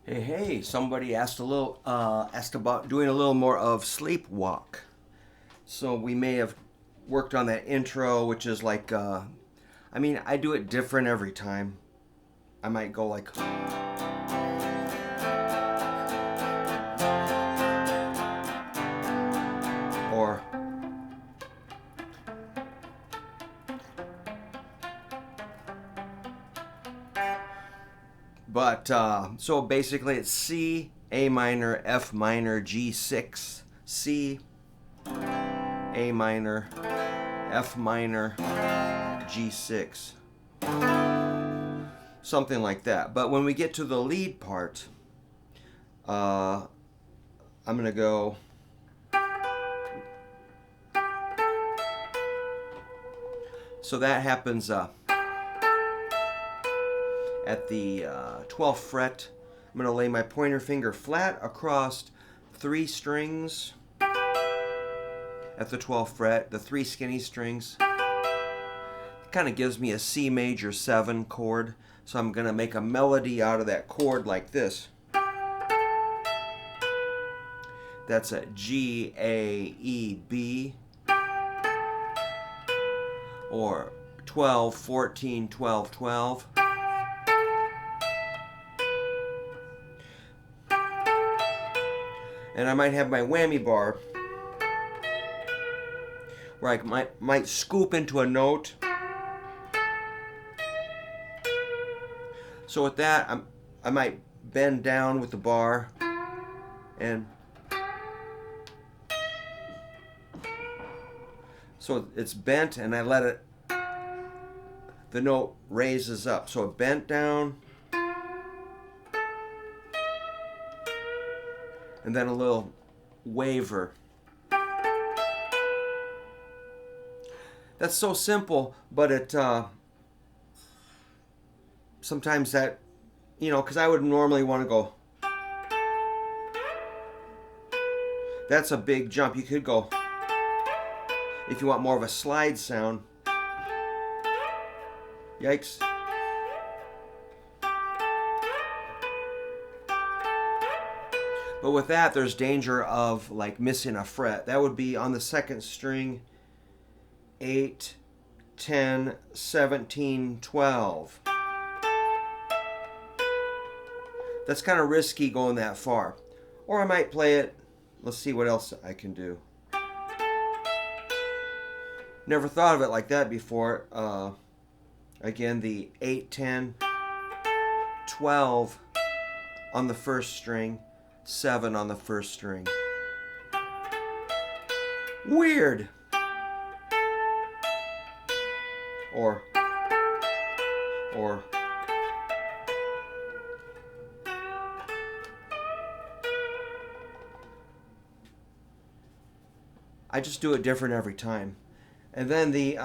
Hey, somebody asked about doing a little more of Sleepwalk. So we may have worked on that intro, which is like, I do it different every time. I might go like, or, so basically it's C, A minor, F minor, G6, C, A minor, F minor, G6. Something like that. But when we get to the lead part, I'm going to go. So that happens at the 12th fret. I'm going to lay my pointer finger flat across 3 strings at the 12th fret, the 3 skinny strings. It kind of gives me a C major 7 chord. So I'm going to make a melody out of that chord like this. That's a G, A, E, B. Or 12, 14, 12, 12. And I might have my whammy bar where I might scoop into a note. So with that, I might bend down with the bar and so it's bent and I let it, the note raises up. So it bent down and then a little waver. That's so simple, but it sometimes that, because I would normally want to go. That's a big jump. You could go, if you want more of a slide sound. Yikes. But with that, there's danger of like missing a fret. That would be on the 2nd string, 8, 10, 17, 12. That's kind of risky going that far. Or I might play it. Let's see what else I can do. Never thought of it like that before. Again, the 8, 10, 12 on the 1st string, 7 on the 1st string. Weird. Or I just do it different every time. And then the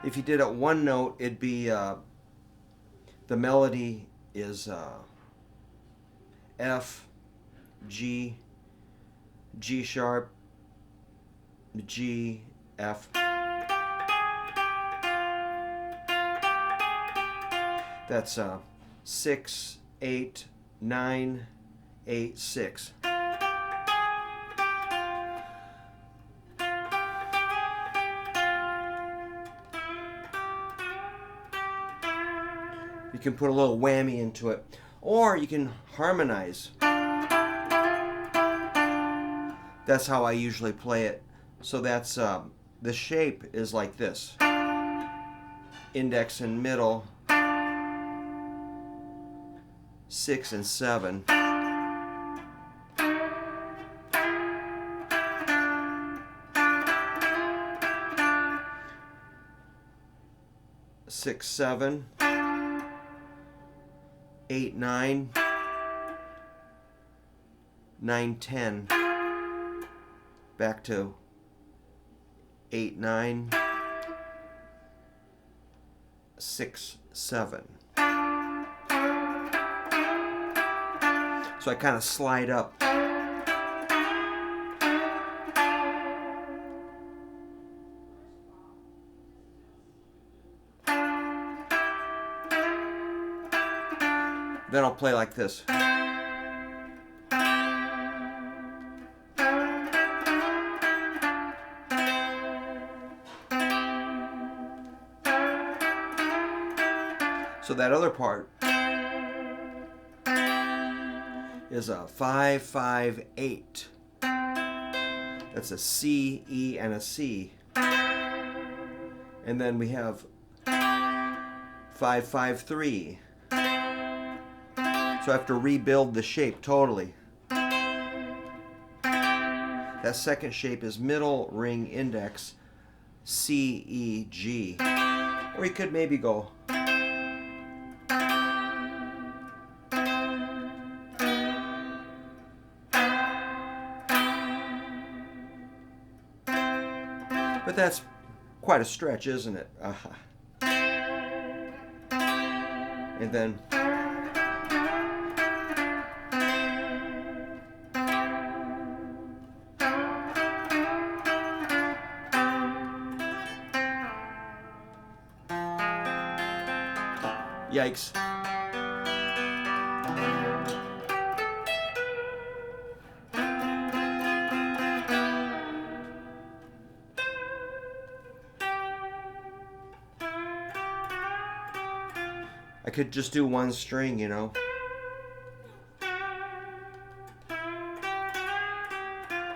if you did it one note, it'd be the melody is F, G, G sharp, G, F. That's 6, 8, 9, 8, 6. You can put a little whammy into it, or you can harmonize. That's how I usually play it. So that's the shape is like this: index and middle, 6 and 7. Six, 7, 8, 9, 9, 10. Back to 8, 9, 6, 7. So I kind of slide up. Then I'll play like this. So that other part is a 5-5-8. That's a C, E, and a C. And then we have 5-5-3. So I have to rebuild the shape totally. That second shape is middle ring index C, E, G. Or you could maybe go but that's quite a stretch, isn't it? And then yikes. I could just do one string, you know.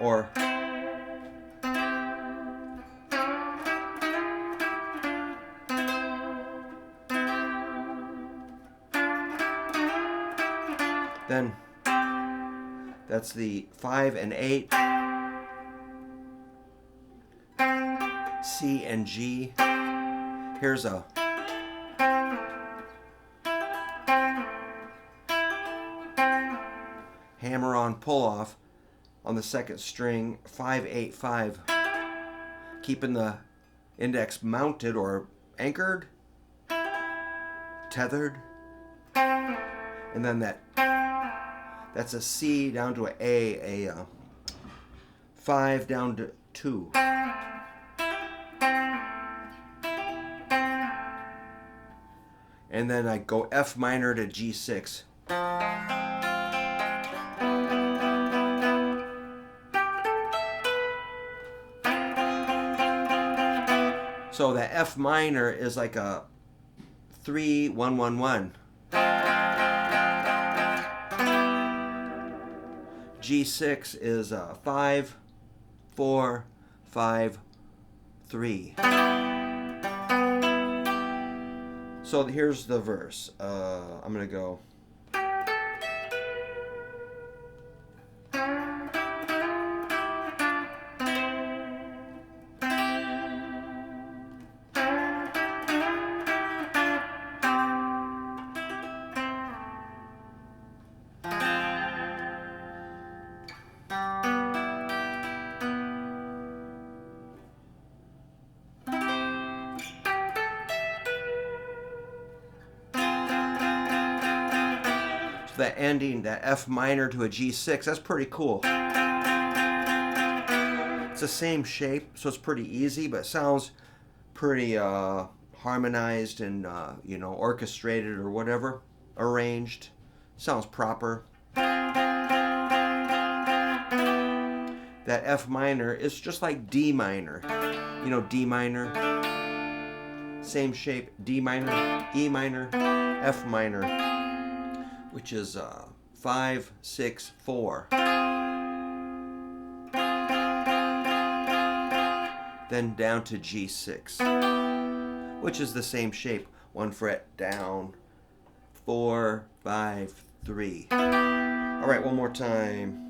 Or then that's the 5 and 8, C and G. Here's a hammer on pull off on the second string, 5-8-5, keeping the index mounted or anchored, tethered, and then that's a C down to a 5 down to 2. And then I go F minor to G6. So the F minor is like a 3-1-1-1. G6 is a 5-4-5-3. So here's the verse. I'm gonna go. That ending, that F minor to a G6, that's pretty cool. It's the same shape, so it's pretty easy, but it sounds pretty harmonized and orchestrated or whatever, arranged. Sounds proper. That F minor is just like D minor. You know, D minor, same shape, D minor, E minor, F minor, which is 5-6-4. Then down to G6, which is the same shape, 1 fret down, 4-5-3. All right, one more time.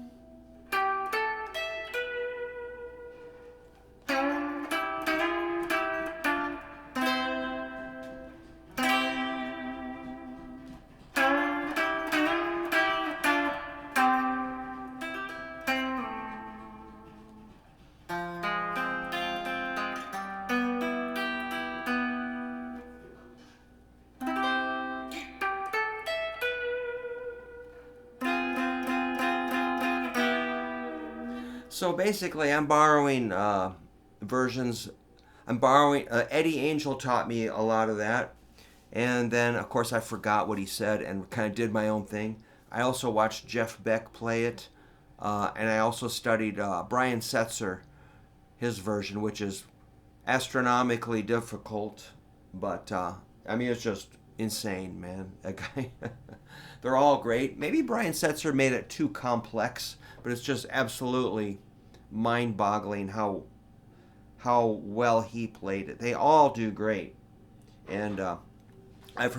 So basically, I'm borrowing versions. I'm borrowing. Eddie Angel taught me a lot of that, And then, of course, I forgot what he said and kind of did my own thing. I also watched Jeff Beck play it, and I also studied Brian Setzer, his version, which is astronomically difficult, but I mean, it's just insane, man. That guy, they're all great. Maybe Brian Setzer made it too complex, but it's just absolutely mind-boggling how well he played it. They all do great, and I've heard